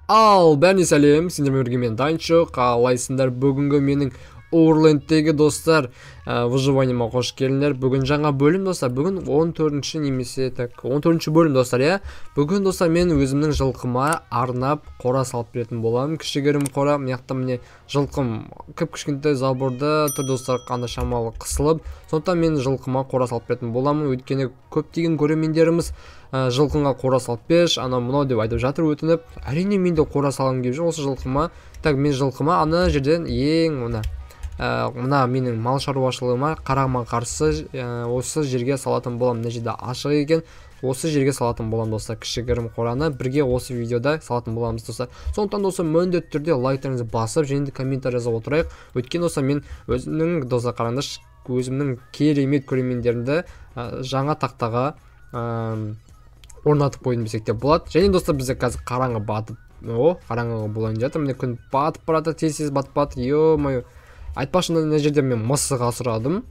Ал, бәріне сәлем, сендермен бірге мен Данчо, қалайсыңдар? Бүгінгі менің Overland'тегі достар, выживаниема қош келдіңдер. Бүгін жаңа бөлім достар, бүгін 14-ші немесе 14-ші бөлім достар, иә. Бүгін достар мен өзімнің жылқыма арнап қора салып беретін боламын. Кішігірім қора, мынаяқта міне жылқым кіп-кішкентай заборда тұр достар, қандай шамалы қысылып. Сондықтан мен жылқыма қора салып беретін боламын. Өйткені көптеген көрермендеріміз жылқыңа қора салып берші, ана мынау деп айтып жатыр өтініп. Әрине мен де қора салғым келіп жүр осы жылқыма. Так, мен жылқыма ана жерден ең мына менің мал шаруашылығыма қарама қарсы осы жерге салатын боламын. Мына жерде ашық екен, осы жерге салатын боламын достар. Кішігірім қораны бірге осы видеода салатын боламыз достар. Сондықтан достар міндетті түрде лайктарыңызды басып, және де комментарий жазып отырайық. Өйткені достар мен өзімнің достар қараңыздаршы, өзімнің керемет көрермендерімді жаңа тақтаға орнатып қойдым десек те болады. Және достар бізде қазір қараңғы батып, қараңғыға болайын жатыр. Міне күн батып барады, тез батып батыр. Ё-мое. Айтпақшы, мына жерде мен мысық асырадым.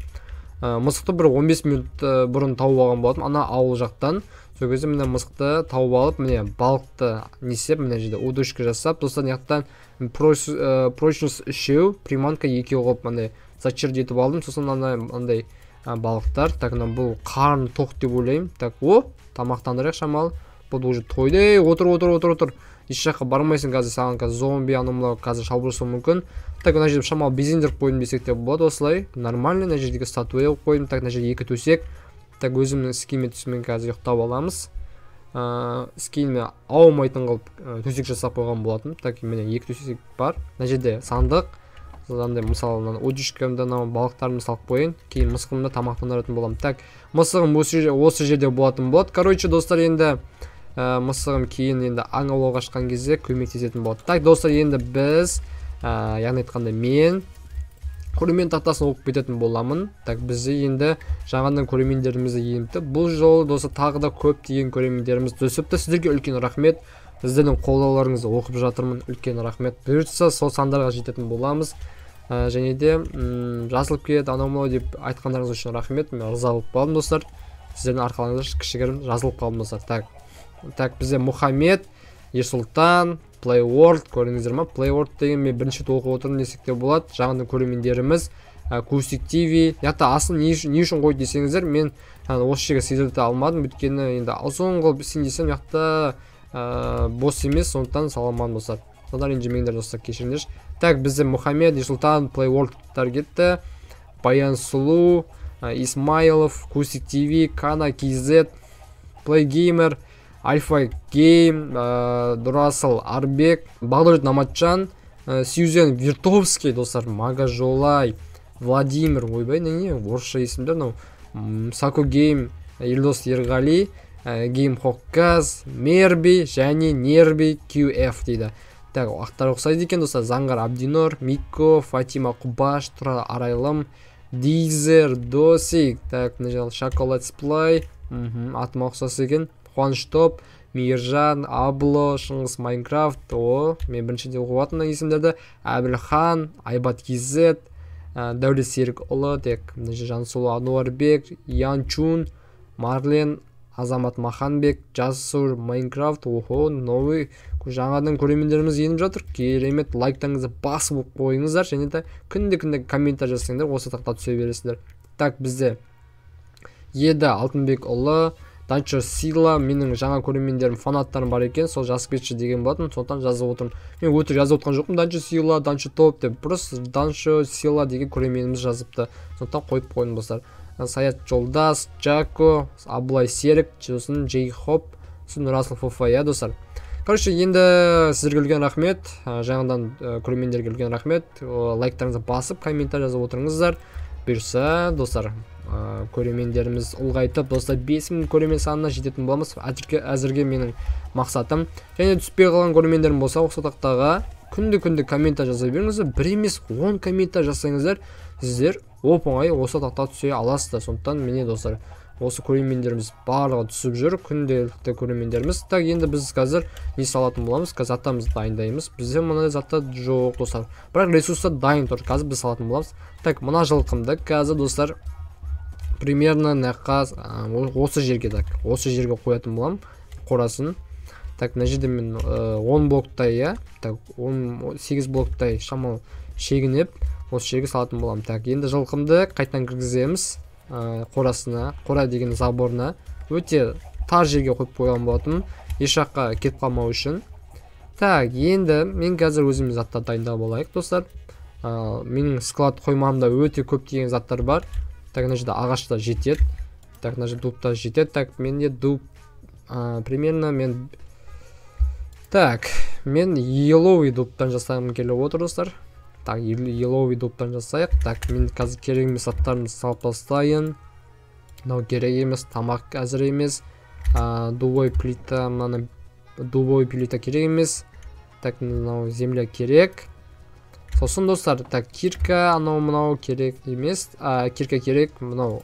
Мысықты бір 15 минут бұрын тауып алған болатым, ана ауыл жақтан. Сол кезде міне мысықты тауып алып, міне балықты несеп, мына жерде удочка жасап, достар жақтан прочность 3, приманка 2 қылып мындай зачерт етіп алдым. Сосын андай балықтар. Так, бұл қарны тоқ деп ойлаймын. Так, тамақтандырайық шамалы. Бұл уже тойды. Отыр. Еш жаққа бармайсың, қазір саған қазір зомби анымлау қазір шабылуы мүмкін. Так, мына жерде шамалы безендіріп қойдым десек те болады осылай. Нормально, мына жердегі статуя қойдым. Так, мына жерде 2 төсек. Так, өзімнің скиме түсімен қазір ұйықтап аламыз. Скиме аумайтын қылып төсек жасап қойған болатын. Так, міне 2 төсек бар. Мына жерде сандық. Андай мысалы удочкамда балықтарымды салып қойын, кейін мысығымды тамақтандыратын боламын. Так, мысығым осы жерде болатын болады. Короче, достар, енді мысығым кейін енді аң аулауға шыққан кезде көмектесетін болады. Так, достар, енді біз яғни айтқанда мен көрермен тақтасын оқып кететін боламын. Так, бізде енді жаңадан көрермендерімізді еніпті. Бұл жолы достар тағы да көптеген көрермендеріміз өсіпті. Сіздерге үлкен рахмет. Сіздердің қолдауларыңызды оқып жатырмын. Үлкен рахмет. Бұйыртса сол сандарға жететін боламыз. Және де жазылып келеді анау деп айтқандарыңыз үшін рахмет. Мен ырза болып қалдым достар. Сіздердің арқаларыңызда кішігірім жазылып қалдым достар. Так, бізде Мұхаммед, Ерсұлтан, Playworld көрдіңіздер ма? Playworld деген мен бірінші толқып отырмын десек те болады. Жаңадан көрермендеріміз Кустик ТВ. Яқта асын не үшін қойды десеңіздер, мен осы жерге сезілте алмадым. Өйткені енді ұзын қылып сен десем, яқта бос емес, сондықтан саламадым достар. Содан ренжімеңдер достар, кешіріңдерші. Так, бізде Мұхаммед, Ерсұлтан, Playworld-тар кетті. Баян Сұлу, Исмайлов, Кустик ТВ, Кана, KZ, Playgеймер, Альфа Гейм, Дурасыл Арбек, Бағдәулет Наматжан, Сьюзен Виртовский достар, Магажолай, Владимир, ойбай, не орысша есімдер, Сако Гейм, Елдос Ерғали, Гейм Хокказ, Мерби және Нерби QF дейді. Так, ақтар ұқсайды екен достар. Заңғар Абдинор, Мико, Фатима Құбаш, Тұра Арайлым, Дизер, Досик. Так, Шоколад Сплай, атыма ұқсасы екен. Қуаныш Топ, Мейіржан, Абло, Шыңғыс Майнкрафт, мен біріншіде оқуатына есімдерді. Әбілхан, Айбат KZ, Дәулет Серік ұлы, Жансұлы Ануарбек, Янчун, Марлен, Азамат Маханбек, Жасур Майнкрафт, новый жаңадан көрермендеріміз еніп жатыр. Керемет, лайктарыңызды басып қойыңыздар, және де күнде комментарий жазсаңдар, осы тақта түсе бересіздер. Так, бізде Еді Алтынбек ұлы, Данчо Сила, менің жаңа көрермендерім, фанаттарым бар екен, сол жазып кетші деген болатын, сондықтан жазып отырмын. Мен өтірік жазып отқан жоқпын, Данчо Сила, Данчо Топ деп, просто Данчо Сила деген көрерменіміз жазыпты, сондықтан қойып қойдым достар. Саят Жолдас, Джако, Аблай Серік, сосын Джей Хоп, сосын Нұрасыл Фофая достар. Короче, енді сіздерге үлкен рахмет, жаңадан көрермендерге үлкен рахмет. Лайктарыңызды басып, комментарий жазып отырыңыздар. Бұйырса, достар, көрермендеріміз ұлғайтып, достар 5000 көрермен санына жететін боламыз. Әзірге менің мақсатым. Және түспей қалған көрермендерім болса, осы тақтаға күнде комментарий жаза беріңіздер. Бір емес 10 комментарий жасаңыздар, сіздер оп-оңай осы тақта түсе аласыздар. Сондықтан міне достар, осы көрермендеріміз барлығы түсіп жүр, күнделікті көрермендеріміз. Так, енді біз қазір не салатын боламыз? Қазір заттарымызды дайындаймыз. Бізде мынандай затта жоқ достар. Бірақ ресурстар дайын тұр. Қазір біз салатын боламыз. Так, мына жылқымды қазір достар примерно осы жерге қоятын боламын қорасын. Так, мына жерде мен 10 блоктай, иә. Так, 18 блоктай шамал шегініп, осы жерге салатын боламын. Так, енді жылқымды қайтадан кіргіземіз қорасына, қора деген заборына. Өте тар жерге қойып қойған болатым, еш жаққа кетіп қалмау үшін. Так, енді мен қазір өзім заттар дайындап алайық, достар. Менің склад қоймамда өте көптеген заттар бар. Так, мына жерде ағашта жетеді. Так, мына жерде дубта жетеді. Так, менде дуб примерно мен yellow дубтан жасағым келіп отыр, достар. Так, yellow дубтан жасайық. Так, мен қазір керек емес заттарымды салып тастайын. Мынау керек емес, тамақ әзір емес. Дубой плита, мынаны дубой плита керек емес. Так, мынау земля керек. Сосын, достар, так, кирка, анау-мынау керек емес. Кирка керек, мынау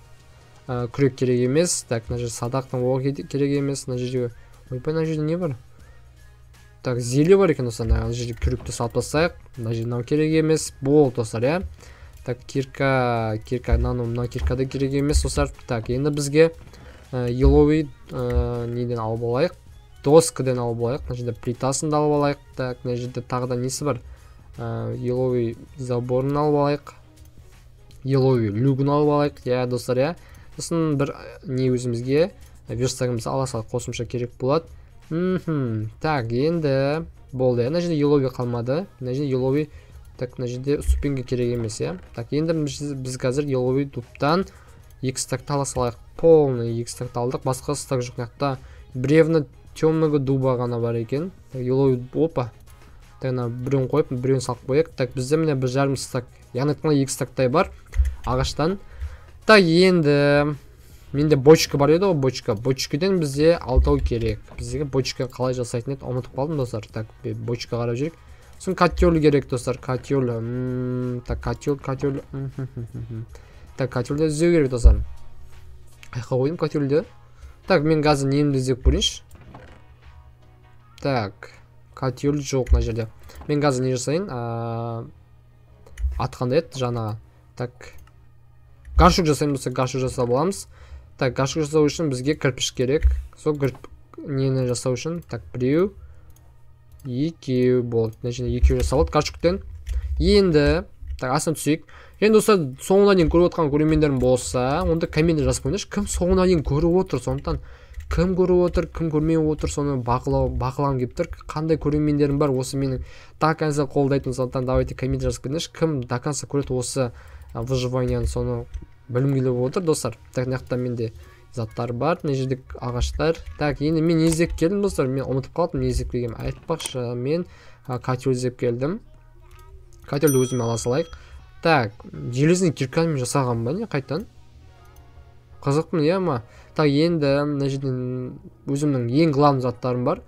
күрек керек емес. Так, мына жерде садақтың оғы керек емес. Мына жерде, ойбай, мына жерде не бар? Так, зеле бар екен, достар. Мына жерде күректі салып тастайық. Мына жерде мынау керек емес. Бол, достар, иә. Так, кирка, мына киркада керек емес, достар. Так, енді бізге yellow неден алып алайық. Доскадан алып алайық. Мына жерде плитасын да алып алайық. Так, мына жерде тағы да несі бар? Yellow заборын алып алайық. Yellow люгін алып алайық. Я, достар, я. Сосын бір не өзімізге верстагымыз аласақ қосымша керек болады. Так, енді болды. Мына жерде yellow қалмады. Мына жерде yellow, так, мына жерде ступеньге керек емес, я. Так, енді біз қазір yellow дубтан 2 стакты ала салайық. Полный 2 стакты алдық. Басқа стак жоқ. Мынақта бревна темного дуба ғана бар екен. Так, yellow, опа. Так, біреуін қойып, біреуін салып қойық. Так, бізде міне 1,5 стак, яғни 2 стактай бар ағаштан. Так, енді менде бочка бар еді, бочка. Бочкадан бізде 6 керек. Бізге бочка қалай жасайтын еді, ұмытып қалдым, достар. Так, бочка қарап жүрек. Сосын котел керек, достар. Котел. Так, котел. Так, котелді іздеу керек, достар. Қайқа қойдым котелді. Так, мен қазір немді іздеп көрейінші. Так, котел жоқ мына жерде. Мен қазір не жасайын? Атқанда еді жаңаға. Так, гаршук жасайын, болса гаршук жасап аламыз. Так, гаршук жасау үшін бізге кірпіш керек. Сол нені жасау үшін. Так, біреу, екеу болды. Мына жерде екеу жасап алды гаршуктен. Енді, так, астына түсейік. Енді, достар, соңына дейін көріп отқан көрермендерім болса, онда комментте жазып қойыңдаршы, кім соңына дейін көріп отыр, сондықтан кім көріп отыр, кім көрмей отыр, соны бақылағым келіп тұр. Қандай көрермендерім бар, осы менің до конца қолдайтын, сондықтан давайте коммент жазып кетіңдерші, кім до конца көреді осы выживанияны, соны білім келіп отыр, достар. Так, мынақта менде заттар бар, мына жерде ағаштар. Так, енді мен не іздеп келдім, достар, мен ұмытып қалдым, не іздеп келгенім. Айтпақшы, мен котел іздеп келдім. Котелді өзіме ала салайық. Так, железный киркамен жасаған ба не қайтан? Қызықпын, иә ма? Так, енді мына жерден өзімнің ең главный заттарым бар.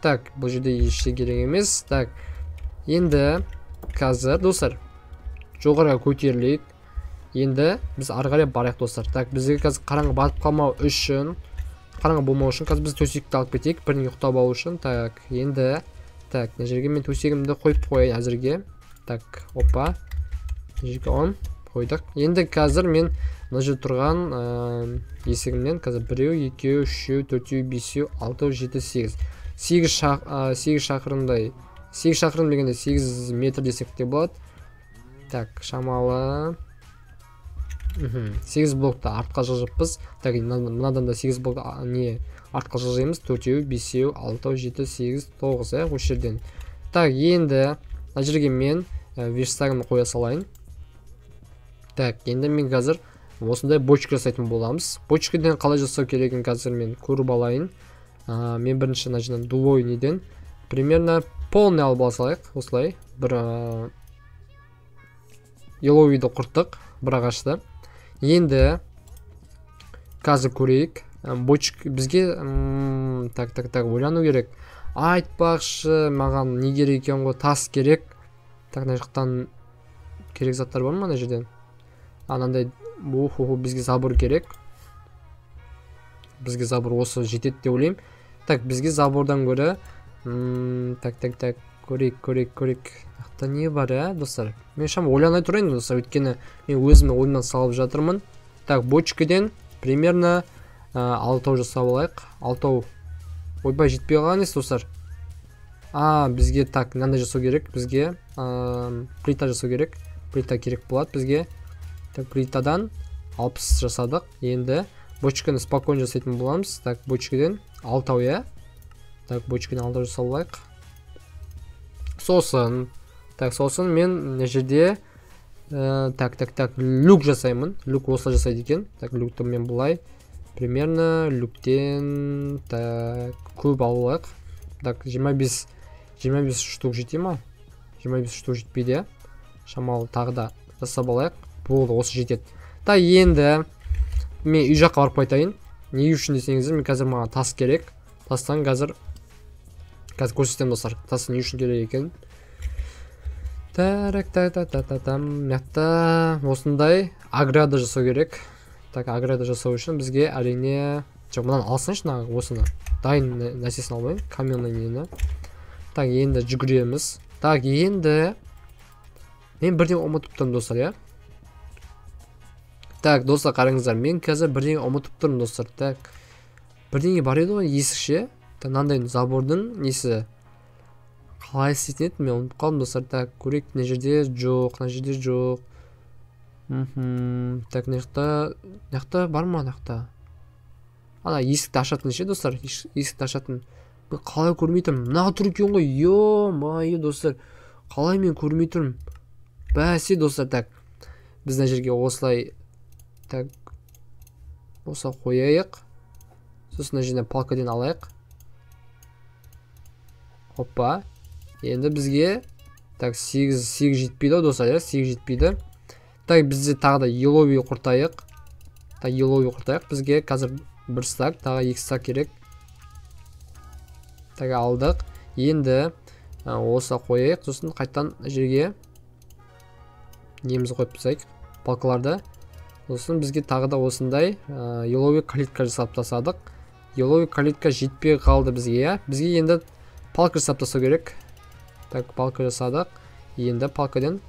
Так, бұл жерде еште керек емес. Так, енді қазір, достар, жоғарға көтерілейік. Енді біз ары қарай барайық, достар. Так, бізге қазір қараңғы батып қалмау үшін, қараңғы болмау үшін қазір біз төсекті алып кетейік, бірін ұйықтап алу үшін. Так, енді, так, мына жерге мен төсегімді қойып қояйын әзірге. Так, опа. Жерге 10 қойдық. Енді қазір мен мына жерде тұрған есігімнен қазір 1, 2, 3, 4, 5, 6, 7, 8 шақырымдай, 8 шақырым дегенде 8 метр десек те болады. Так, шамалы 8 блокты артқа жылжыппыз. Так, мынадан да 8 блокты артқа жылжаймыз. 4, 5, 6, 7, 8, 9, осы жерден. Так, енді мына жерге мен верстагымды қоя салайын. Так, енді мен қазір осындай бочка жасайтын боламыз. Бочкадан қалай жасау керегін қазір мен көріп алайын. Мен бірінші мына жерден дубой неден примерно полный алып алсайық, осылай. Бір yellow'ды құрттық, бір ағашты. Енді қазір көрейік. Бочка бізге так, ойлану керек. Айтпақшы, маған не керек екен ғой, тас керек. Так, мына жақтан керек заттар бар ма мына жерден? Анандай бізге забор керек. Бізге забор осы жетеді деп ойлаймын. Так, бізге забордан гөрі так, көрейік. Ақта не бар, достар? Мен шам ойланай тұрайын, достар, өйткені мен өзімді ойымнан салып жатырмын. Так, бочкадан примерно 6 жасап алайық. 6 ойбай жетпей қалған емес достар. Бізге так мынандай жасау керек. Бізге плита жасау керек. Плита керек болады бізге. Так, плитадан 60 жасадық. Енді бочканы спокойно жасайтын боламыз. Так, бочкадан 6 я. Так, бочкадан 6 жасап алайық. Сосын мен мына жерде люк жасаймын. Люк осылай жасайды екен. Так, люкті мен бұлай примерно люктен көп алайық. Так, 25 штук жете ма? 25 штук жетпейді. Шамалы тағы да жасап алайық. Болды, осы жетеді. Так, енді мен үй жаққа барып қайтайын. Не үшін десеңіздер, мен қазір маған тас керек. Тастан қазір көрсетемін достар. Тас не үшін керек екен. Мықты осындай ограда жасау керек. Так, ограда жасау үшін бізге әрине мынаны алсайыншы, осыны дайын нәрсесін алмайын, каменный нені. Так, енді жүгіреміз. Так, енді мен бірден ұмытып тұрмын достар, я. Так, достар, қараңыздар, мен қазір бірден ұмытып тұрмын достар. Так, бірдеңе бар еді ғой, есікше. Так, мынандай забордың несі қалай істейтін еді, мен ұмытып қалдым достар. Так, көрейік, мына жерде жоқ, мына жерде жоқ. Так, мына бар ма мына? Ана есікті ашатын ше достар, есікті ашатын. Мен қалай көрмей тұрмын? Мына тұр екен ғой, ё-майы достар. Қалай мен көрмей тұрмын? Бәсе достар, так. Біз мына жерге осылай так осылай қояйық. Сосын мына жерден палкадан алайық. Хоппа. Енді бізге так 8 жетпейді достар, 8 жетпейді. Так, бізде тағы да еловый құртайық. Так, еловый құртайық. Бізге қазір 1 стак, тағы 2 стак керек. Так, алдық. Енді осы қойайық. Сосын қайтан жерге неміз қойып тастайық. Палкаларды. Сосын бізге тағы да осындай еловый калитка жасап тастадық. Еловый калитка жетпей қалды бізге. Бізге енді палка жасап тастау керек. Так, палка жасадық. Енді палкадан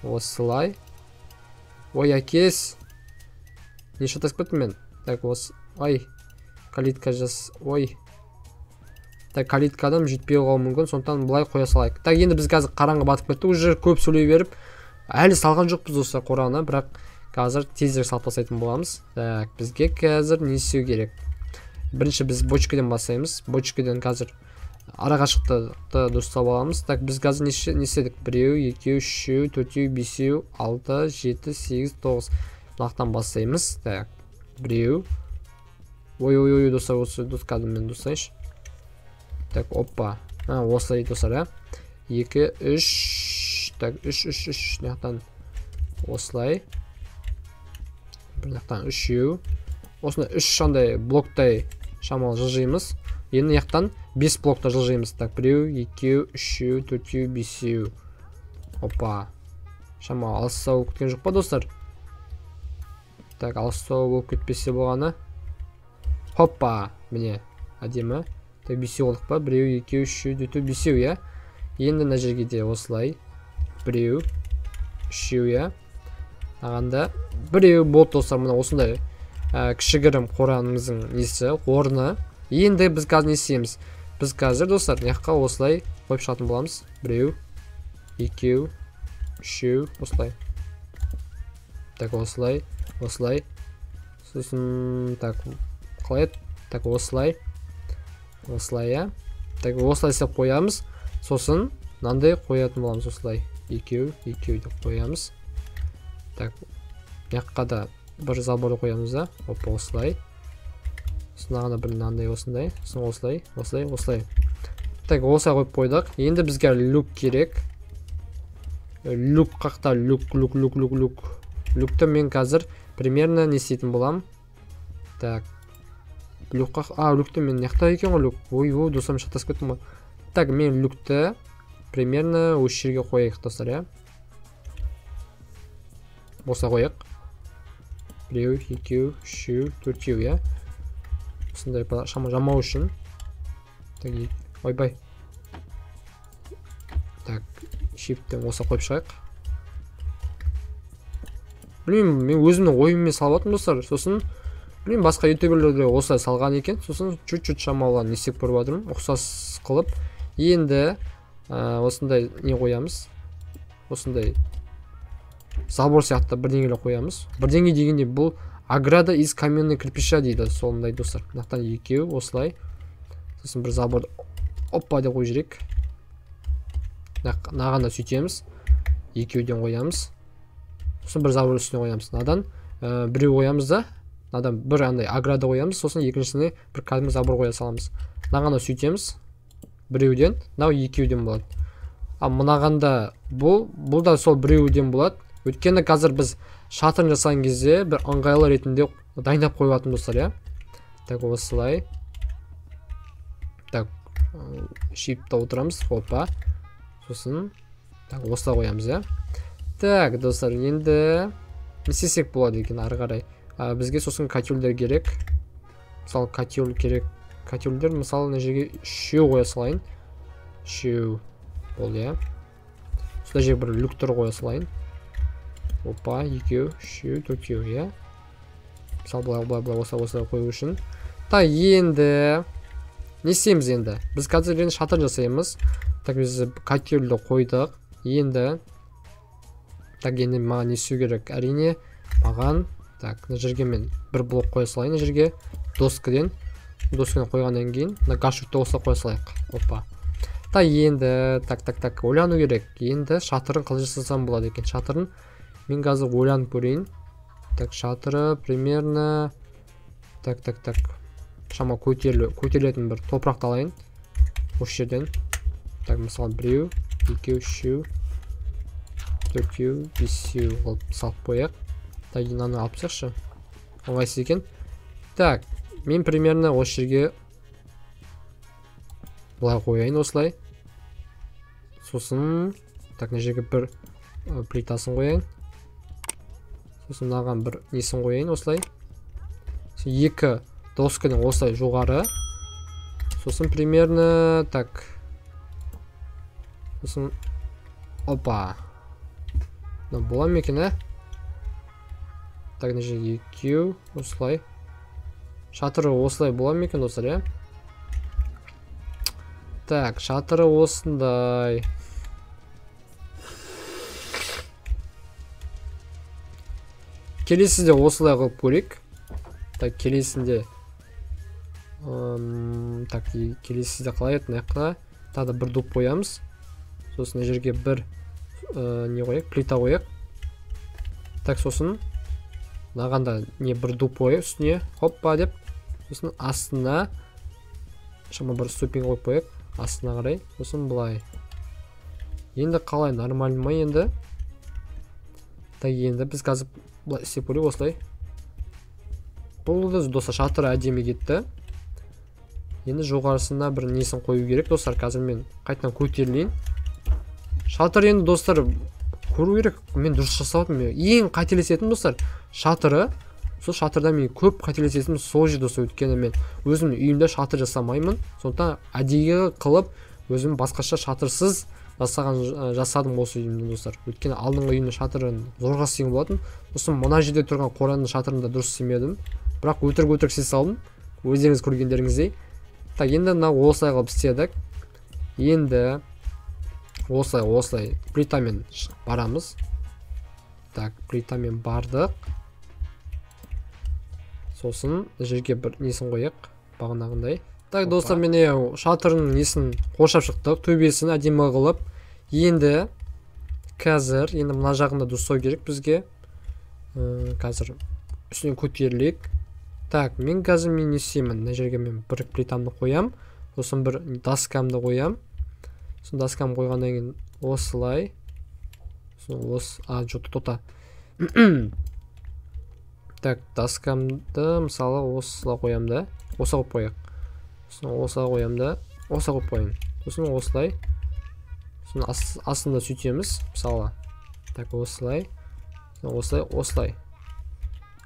осылай. Ой, әкес. Не шатасып кеттім мен? Так, ой. Калитка ой. Так, калиткадан жетпей қалуы мүмкін, сондықтан бұлай қоя салайық. Так, енді біз қазір қараңғы батып кетті. Уже көп сөйлей беріп, әлі салған жоқпыз достар қораны, бірақ қазір тезірек салып тастайтын боламыз. Так, бізге қазір не істеу керек? Бірінші біз бочкадан бастаймыз. Бочкадан қазір арақашықтықты дұрыстап аламыз. Так, біз қазір не істедік? 1, 2, 3, 4, 5, 6, 7, 8, 9. Мынақтан бастаймыз. Так, 1. Ой, достар, осы кәдіммен достайыншы. Так, оппа. Осылай достар, 2, 3. Так, 3. Мынақтан осылай. Мынақтан 3. Осында 3 шандай блоктай шамалы жылжимыз. Енді яқтан 5 блокта жылжимыз. Так, 1, 2, 3, 4, 5. Опа. Шамалы алыстау кеткен жоқ па достар? Так, алыстау болып кетпесе болғаны. Хоппа. Міне, әдемі. Так, 5 олдық па? 1, 2, 3, 4, 5, я. Енді мына жерге де осылай. 1, 3, я. Ағанда 1 болды достар, мына осындай кішігірім қоранымыздың несі, орны. Енді біз қазір не істейміз? Біз қазір достар, яққа осылай қойып шығатын боламыз. 1, 2, 3, осылай. Так, осылай. Сосын, так, қалай? Так, осылай. Я. Так, осылай сеп қоямыз. Сосын, мынандай қоятын боламыз осылай. 2 деп қоямыз. Так, яққа да бір забор қоямыз да. Опа, осылай. Сынағына бір мынандай осындай. Сосын осылай. Так, осылай қойып қойдық. Енді бізге люк керек. Люк қақта, люк. Люкті мен қазір примерно не істейтін болам. Так, люкті мен неқта екен ғой люк. Ой, достарым шатасып кеттім ғой. Так, мен люкті примерно осы жерге қояйық достар, я. Осылай қояйық. 1, 2, 3, 4, я. Осындай шама жамау үшін. Так, ойбай. Так, shift'тен осылай қойып шығайық. Білмеймін, мен өзімнің ойыммен салып атым достар. Сосын білмеймін, басқа ютуберлер де осылай салған екен. Сосын чуть-чуть шамалы не істеп көріп жатырмын, ұқсас қылып. Енді осындай не қоямыз, осындай забор сияқты бірдеңелер қоямыз. Бірдеңе дегенде бұл ограда из каменный кирпича дейді, сондай достар. Мынақтан екеу осылай. Сосын бір забор оппа деп қойып жіберейік. Мынаған да сөйтеміз, екеуден қоямыз. Сосын бір забор үстіне қоямыз. Мынадан біреу қоямыз да, мынадан бір андай ограда қоямыз, сосын екіншісіне бір кәдімгі забор қоя саламыз. Мынаған да сөйтеміз, біреуден, мынау екеуден болады. Ал мынағанда бұл да сол біреуден болады. Өйткені қазір біз шатырын жасаған кезде бір ыңғайлы ретінде дайындап қойып жатырмыз достар, иә. Так, осылай. Так, shift-та отырамыз, опа. Сосын, так, осылай қоямыз, иә. Так, достар, енді не істесек болады екен ары қарай. Бізге сосын котельдер керек. Мысалы, котель керек. Котельдер, мысалы, мына жерге 3 қоя салайын. 3 бол, иә. Сонда жерге бір люктер қоя салайын. Опа, 2, 3, 4, иә. Мысалы, былай осылай қою үшін. Та, енді не істейміз енді? Біз қазір енді шатыр жасаймыз. Так, біз котельді қойдық. Енді так, енді маған не істеу керек? Әрине, маған так, мына жерге мен бір блок қоя салайын, мына жерге доскадан қойғаннан кейін мына гашутты осылай қоя салайық. Опа. Та, енді так, ойлану керек. Енді шатырын қалай жасасам болады екен? Шатырын мен қазір ойланып көрейін. Так, шатыры примерно так. Шама көтерілетін бір топырақты алайын. Осы жерден. Так, мысалы 1, 2, 3, 4, 5 қылып салып қояйық. Так, мынаны алып тастайықшы. Ыңғайсыз екен. Так, мен примерно осы жерге былай қояйын осылай. Сосын так, мына жерге бір плитасын қояйын. Сосын мынаған бір несін қояйын осылай. Екі доскадан осылай жоғары. Сосын примерно так. Сосын опа. Мына бола ма екен, ә? Так, мына жерге 2 осылай. Шатыры осылай бола ма екен достар, иә? Так, шатыры осындай. Келесінде осылай қылып көрейік. Так, келесінде келесінде қалай еді, мынаяққа тағы бір дуб қоямыз. Сосын жерге бір не қояйық, плита қояйық. Так, сосын мынағанда не бір дуб қояйық үстіне, хоппа деп. Сосын астына шама бір ступень қойып қояйық, астына қарай. Сосын былай. Енді қалай, нормально ма енді? Так, енді біз қазір былай істеп көрейік осылай. Бұл достар шатыры әдемі кетті. Енді жоғарысына бір несін қою керек достар. Қазір мен қайтадан көтерілейін. Шатыр енді достар көру керек. Мен дұрыс жасап отырмын. Ең қателесетім достар шатыры. Сол шатырда мен көп қателесетім сол жерде достар. Өйткені мен өзім үйімде шатыр жасамаймын. Сондықтан әдейі қылып өзім басқаша шатырсыз жасадым осы үйімді достар. Өйткені алдыңғы үйімде шатырын зорға істеген болатын. Сосын мына жерде тұрған қораның шатырында дұрыс істемедім. Бірақ өтірік істей салдым. Өздеріңіз көргендеріңіздей. Так, енді мынау осылай қылып істедік. Енді осылай плитамен барамыз. Так, плитамен бардық. Сосын жерге бір несін қояйық, бағанағындай. Так, достар, мен шатырының несін қоршап шықтық, төбесін әдемі қылып. Енді қазір мына жағында дұрыстау керек бізге. Қазір үстінен көтерілейік. Так, мен қазір не істеймін? Мына жерге мен бір плитамды қоям, сосын бір доскамды қоям. Сосын доскам қойғаннан кейін осылай. Сосын жоқ, тота. Так, доскамды мысалы осылай қоям да. Осылай қойып қояйық. Сосын осылай қоям да. Осылай қойып қояйын. Сосын осылай. Сосын астында сөйтеміз, мысалы. Так, осылай. Осылай.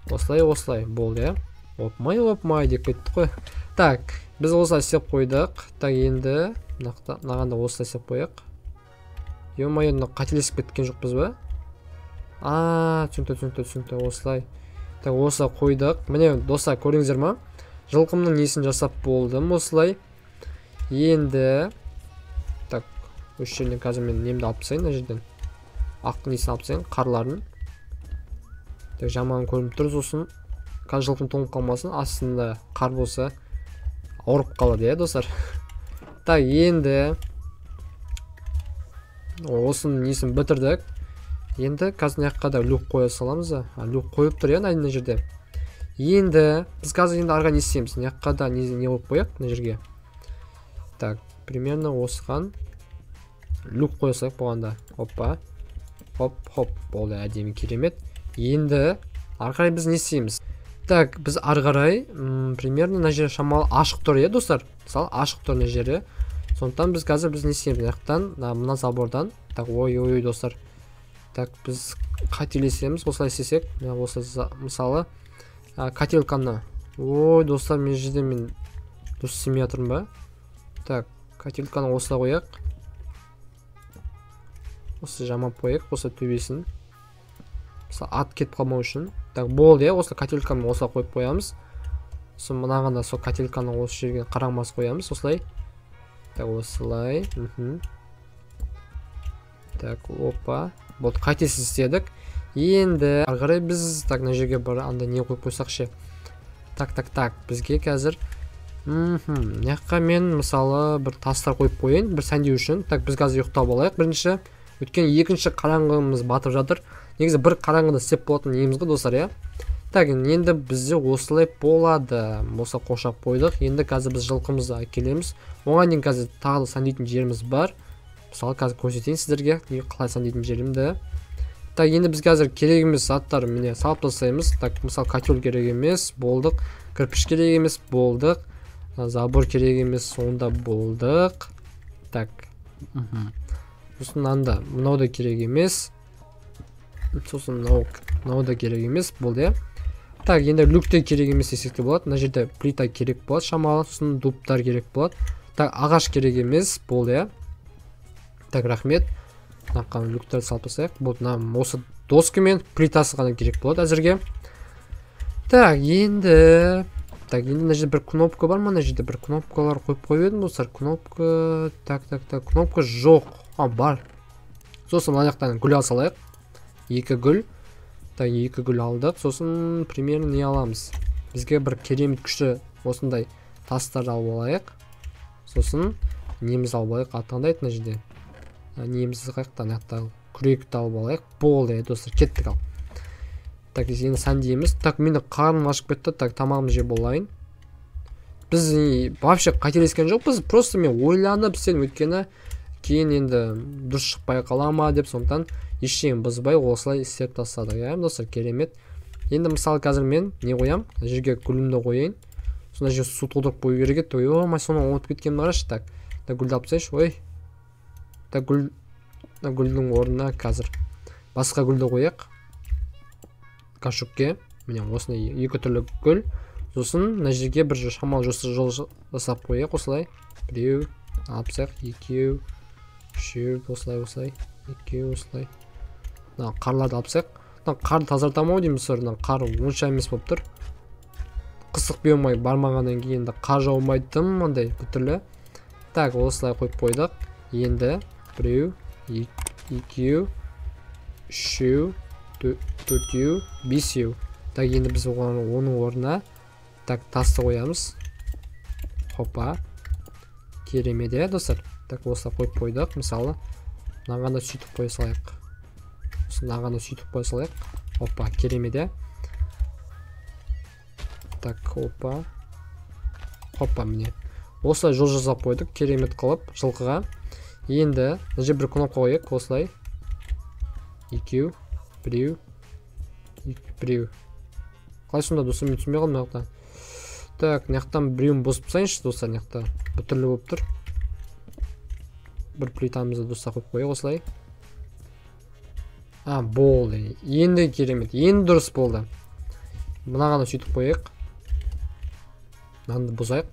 Осылай болды, иә. Опмай деп кетті қой. Так, біз осылай істеп қойдық. Так, енді мынағанда осылай істеп қояйық. Ё-моё, қателесіп кеткен жоқпыз ба? Түсінікті, осылай. Так, осы қойдық. Міне достар, көрдіңіздер ма? Жылқымның несін жасап болдым осылай. Енді так, осы жерден қазір мен немді алып тастайын, мына жерден. Ақ несін алып тастайын, қарларын. Так, жаман көрініп тұр, сосын қазір жылқым тоңып қалмасын, астында қар болса ауырып қалады, достар. Так, енді осының несін бітірдік. Енді қазір мына жаққа да люк қоя саламыз. Люк қойып тұр, мына жерде. Енді біз қазір енді арға не істейміз? Мына жаққа да не қойып қояйық мына жерге. Так, примерно осыған люк қоя салайық болғанда. Опа. Хоп, болды, әдемі, керемет. Енді ары қарай біз не істейміз? Так, біз ары қарай примерно мына жер шамалы ашық тұр, достар. Мысалы, ашық тұр мына жері. Сондықтан біз қазір не істейміз? Мына жақтан, мына забордан. Так, ой, достар. Так, біз қателесеміз, осылай істесек. Осы мысалы котелканы. Ой, достар, мен жерде мен дұрыс істемей жатырмын ба? Так, котелканы осылай қояйық. Осы жамап қояйық, осы төбесін. Мысалы, ат кетіп қалмау үшін. Так, болды, осы котелканы осылай қойып қоямыз. Сосын мынаған да сол котелканы осы жерге қарамас қоямыз, осылай. Так, осылай. Так, опа. Болды, қайтесіз істедік. Енді ары қарай біз так мына жерге бір андай не қойып қойсақшы. Так, бізге қазір мына жаққа мен мысалы бір тастар қойып қояйын, бір сәндеу үшін. Так, біз қазір ұйықтап алайық бірінші. Өйткені екінші қараңғымыз батып жатыр. Негізі бір қараңғыда істеп болатын неміз ғой, достар, Так, енді бізде осылай болады. Осы қоршап қойдық. Енді қазір біз жылқымызды әкелеміз. Оған дейін қазір тағы да сәндейтін жеріміз бар. Мысалы, қазір көрсетейін сіздерге қалай сәндейтін жерімді. Так, енді біз қазір керек емес заттар міне салып тастаймыз. Так, мысалы, котел керек емес, болдық. Кірпіш керек емес, болдық. Забор керек емес, сонда болдық. Так. Сосын анда мынау да керек емес. Сосын мынау да керек емес, болды. Так, енді люкте керек емес десек те болады. Мына жерде плита керек болады, шамалы. Сосын дубтар керек болады. Так, ағаш керек емес, болды. Так, рахмет. Мынаққан люктарды салып тастайық. Болды, осы доска мен плитасы ғана керек болады әзірге. Так, енді мына жерде бір кнопка бар ма? Мына жерде бір кнопкалар қойып қойып едім, достар. Кнопка, кнопка жоқ. Бар. Сосын мына жақтан гүл алсалайық. 2 гүл. Так, 2 гүл алдық. Сосын примерно не аламыз? Бізге бір керемет күшті осындай тастарды алып алайық. Сосын неміз алып алайық. Аттаңдайды мына жерде. Немізді қайықтан күректі алып алайық. Болды, достар, кеттік ал. Так, енді сәндейміз. Так, мені қарным ашып кетті. Так, тамағымды жеп болайын. Біз вообще қателескен жоқ. Біз просто мен ойланып істедім, өйткені кейін енді дұрыс шықпай қала ма деп, сондықтан ештеңе бұзбай осылай істеп тастадық. Достар, керемет. Енді мысалы қазір мен не қоям? Жерге гүлімді қояйын. Сонда жер су толтырып қою керек еді. Ой, соны ұмытып кеткенім қарашы. Так, гүлді алып тастайыншы. Ой. Так, гүлдің орнына қазір басқа гүлді қояйық. Кашукке. Міне осындай 2 түрлі гүл. Сосын мына жерге бір шамалы жол жасап қояйық осылай. 1 алып тастайық, 2 3 осылай, 2 осылай. Қарларды алып тастайық. Қарды тазартамау дейміз, қар онша емес болып тұр. Қысық бермей бармағаннан кейін енді қар жаумайды тым мындай бұл түрлі. Так, осылай қойып қойдық. Енді 1 2 3 4 5. Так, енді біз оның орнына так тасты қоямыз. Хопа. Керемет, достар. Так, осылай қойып қойдық. Мысалы, мынаған да сөйтіп қоя салайық. Мынаған да сөйтіп қоя салайық. Хопа, керемет. Так, хопа. Хопа, міне. Осылай жол жасап қойдық, керемет қылып жылқыға. Енді мына жерге бір кнопка қояйық, осылай. 2 1 1. Қалай сонда, достар, мен түсінбей қалдым мына жақтан. Так, мына жақтан біреуін бұзып тастайыншы, достар, мына жақта бір түрлі болып тұр. Бір плитамызды, достар, қойып қояйық осылай. Болды. Енді керемет. Енді дұрыс болды. Мынаған сөйтіп қояйық. Мынаны бұзайық.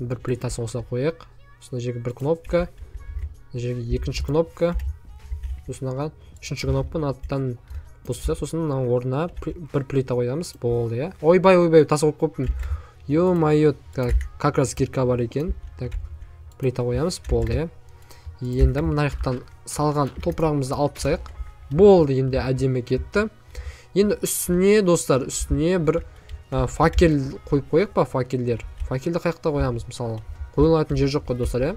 Бір плитасын осылай қояйық. Сосын жерге бір кнопка. Жерге екінші кнопка. Сосын аған үшінші кнопка. Мынаттан болса сосын мына орнына бір плита қоямыз, болды, иә. Ойбай, тас қойып қойыппын. Ё-моё, как раз кирка бар екен. Так, плита қоямыз, болды, иә. Енді мына жақтан салған топырағымызды алып тастайық. Болды, енді әдемі кетті. Енді үстіне, достар, үстіне бір факел қойып қояйық па, факелдер. Факелді қаяқта қоямыз, мысалы. Қойылатын жер жоқ қой, достар, иә.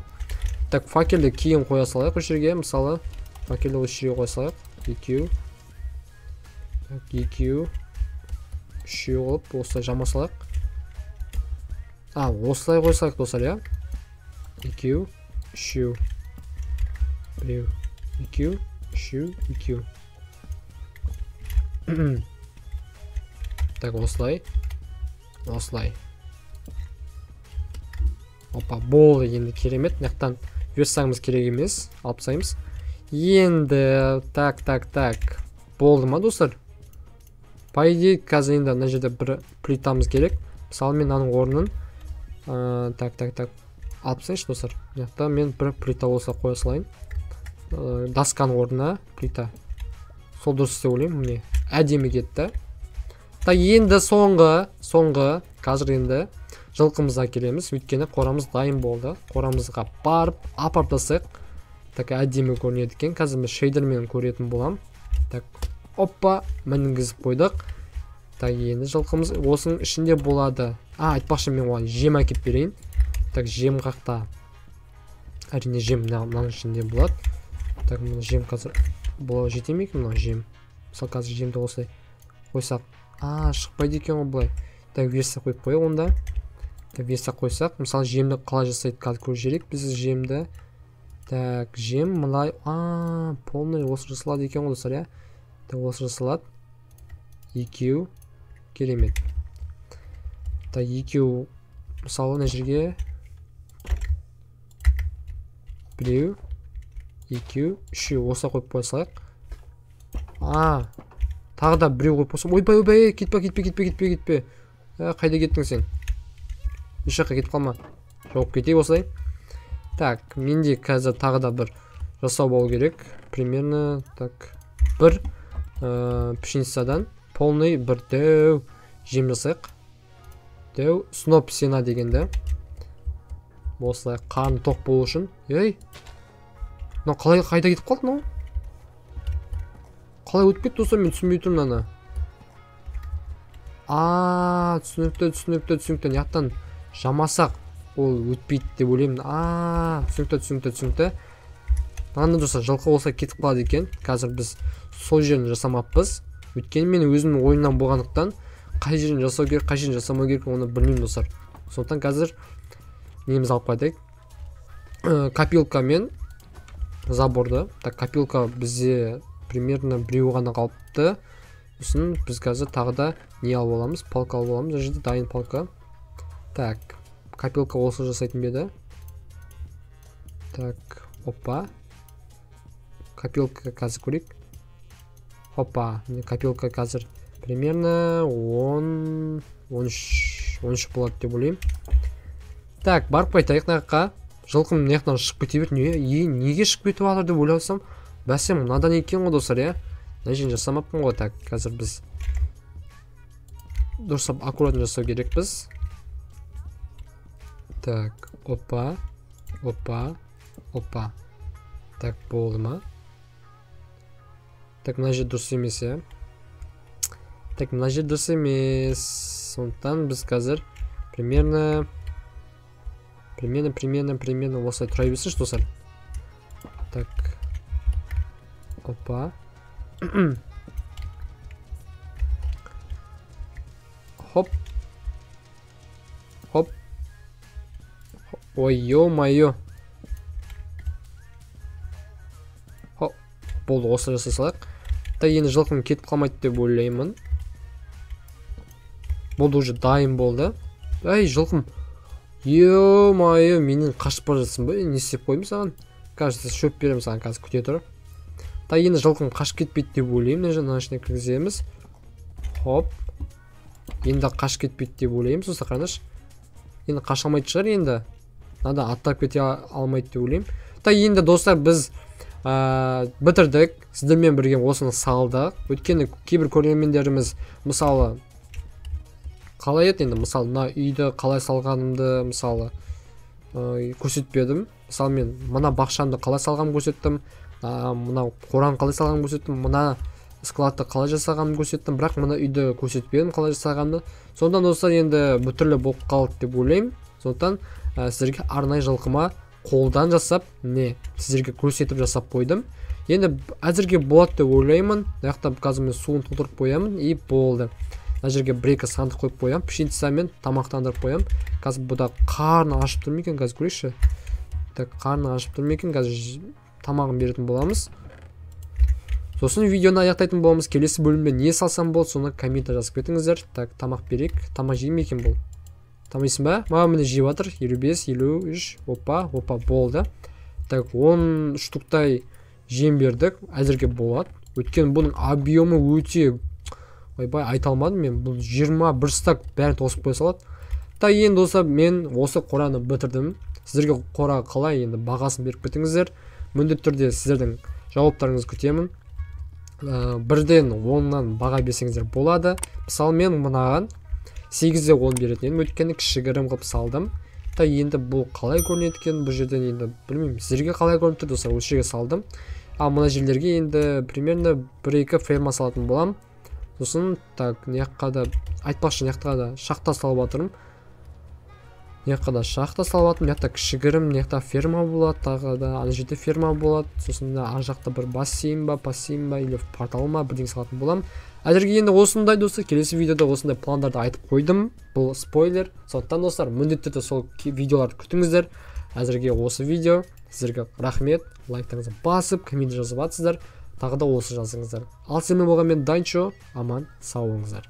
Так, факелді кейін қоя салайық осы жерге, мысалы. Факелді осы жерге қоя салайық. Екеу. Так, екеу. Үшеу қылып, осылай жама салайық. Осылай қоя салайық, достар, иә. Екеу, үшеу. Біреу. Екеу, үшеу, екеу. Так, осылай. Осылай. Опа, болды, енді керемет. Нақтан версаңыз керек емес. Алып тастаймыз. Енді, так. Болды ма, достар? По идее, қазір енді мына жерде бір плитамыз керек. Мысалы, мен аның орнын так. Алып тастайыншы, достар. Нақтан мен бір плита болса қоя салайын. Дасканың орнына плита. Сол дұрыс деп ойлаймын, міне. Әдемі кетті. Енді соңғы қазір енді жылқымызға келеміз, өйткені қорамыз дайын болды. Қорамызға барып, апарып тастайық. Так, әдемі көрінеді екен. Қазір мен шейдермен көретін болам. Так, оппа, мінгізіп қойдық. Так, енді жылқымыз осының ішінде болады. Айтпақшы, мен оған жем әкеп берейін. Так, жем қақта. Әрине жем мынаның ішінде болады. Так, мен жем қазір бола жетемек, мына жем. Мысалы, қазір жемді осылай қойсақ. Шықпайды екен ғой бұлай. Так, версия қойып қойық онда. Так, версия қойсақ. Мысалы, жемді қалай жасайды қазір көріп жүрек. Біз жемді. Так, жем мынай. Полный осы жасалады екен ғой, достар, иә. Так, осы жасалады. Екеу. Керемет. Так, екеу. Мысалы, мына жерге. Біреу. Екеу. Үшеу. Осы қойып қойсақ. Тағы да біреу қойып қойсам. Ойбай, кетпе. Қайда кеттің сен? Еш жаққа кетіп қалма. Жауып кетейік осылай. Так, менде қазір тағы да бір жасау болу керек. Примерно, так, бір пшеницадан полный бір дәу жем жасайық. Дәу сноп сена дегенді. Осылай қарны тоқ болу үшін. Мынау қалай қайда кетіп қалды мынау? Қалай өтіп кетті, достар, мен түсінбей тұрмын ана. Түсінікті. Яқтан жамасақ ол өтпейді деп ойлаймын. Түсінікті. Мынаны, достар, жылқы болса кетіп қалады екен. Қазір біз сол жерін жасамаппыз. Өйткені мен өзімнің ойымнан болғандықтан қай жерін жасау керек, қай жерін жасамау керек, оны білмеймін, достар. Сондықтан қазір неміз алып қайтайық. Копилка мен заборды. Так, копилка бізде примерно біреу ғана қалыпты. Сосын біз қазір тағы да не алып аламыз? Палка алып аламыз. Жерде дайын палка. Так, копилка осы жасайтын беді. Так, опа. Копилка қазір көрейік. Опа, копилка қазір примерно 13 болады деп ойлаймын. Так, барып қайтайық наққа. Жылқым наяқтан шығып кете берді. Неге шығып кетіп жатыр деп ойласам, бәсем мынадан екен ғой, достар, иә. Мына жерін жасамаппын ғой. Так, қазір біз дұрыстап аккуратно жасау керекпіз. Так, опа. Так, болды ма? Так, мына жер дұрыс емес, иә. Так, мына жер дұрыс емес. Сондықтан біз қазір примерно осылай тұра берсінші, достар. Так. Опа. Хоп. Ой, ё-моё. Хоп. Болды, осылай жасай салайық. Та енді жылқым кетіп қалмайды деп ойлаймын. Болды, уже дайын болды. Жылқым. Ё-моё, менен қашып бара жатсың ба? Не істеп қойдым саған? Кажется, шөп беремін саған, қазір күте тұр. Та енді жылқым қашып кетпейді деп ойлаймын. Мына ішіне кіргіземіз. Хоп. Енді қашып кетпейді деп ойлаймын. Сосын қараныш. Енді қаша алмайды шығар енді. Нада аттап кете алмайды деп ойлаймын. Та енді достар, біз бітірдік, сіздермен бірге осыны салдық. Өйткені кейбір көрермендеріміз мысалы қалай еді енді, мысалы мына үйді қалай салғанымды мысалы көрсетпедім. Мысалы мен мына бақшамды қалай салғанымды көрсеттім, мына қораны қалай салғанымды көрсеттім, мына складты қалай жасағанымды көрсеттім, бірақ мына үйді көрсетпедім қалай жасағанымды. Сондықтан достар енді бүтірлі болып қалды деп ойлаймын. Сондықтан сіздерге арнайы жылқыма қолдан жасап, сіздерге көрсетіп жасап қойдым. Енді әзірге болады деп ойлаймын. Яқта қазір мен суын толтырып қоямын и болды. Мына жерге бір-екі сандық қойып қоямын, пшеницамен тамақтандырып қоямын. Қазір бұда қарны ашып тұр ма екен, қазір көрейікші. Қарны ашып тұр ма екен, қазір тамағын беретін боламыз. Сосын видеоны аяқтайтын боламыз. Келесі бөлімде не салсам болды, соны комментте жазып кетіңіздер. Тамақ берейік. Тамақ жей ме екен бұл? Тамайсың ба? Маған міне жеп жатыр. 55, 53, опа болды. 10 штуктай жем бердік. Әзірге болады. Өйткені бұның объемы өте, ойбай, айта алмадым мен. Бұл 21 стак бәрін тосып қоя салады. Енді достар, мен осы қораны бітірдім. Сіздерге қора қалай енді бағасын беріп кетіңіздер. Міндетті түрде сіздердің жауаптарыңызды күтемін. 1-ден 10-нан баға берсеңіздер болады. Мысалы мен мынаған 8-де 10 беретін едім, өйткені кішігірім қылып салдым. Енді бұл қалай көрінеді екен, бұл жерден енді білмеймін, сіздерге қалай көрініп тұр достар, осы жерге салдым. Ал мына жерлерге енді примерно 1-2 ферма салатын болам. Сосын неяққа да айтпақшы, неяққа да шахта салып жатырмын. Неяқта кішігірім, неяқта ферма болады, тағы да ана жерде ферма болады. Сосын ар жақта бір бассейн ба, или портал ма, бірдеңе салатын болам. Әзірге енді осындай достар, келесі видеода осындай пландарды айтып қойдым. Бұл спойлер. Сондықтан достар, міндетті түрде сол видеоларды күтіңіздер. Әзірге осы видео. Сіздерге рахмет. Лайктарыңызды басып, коммент жазып жатсыздар. Тағы да осы жазыңыздар. Ал сіздермен болған мен Данчо. Аман сау болыңыздар.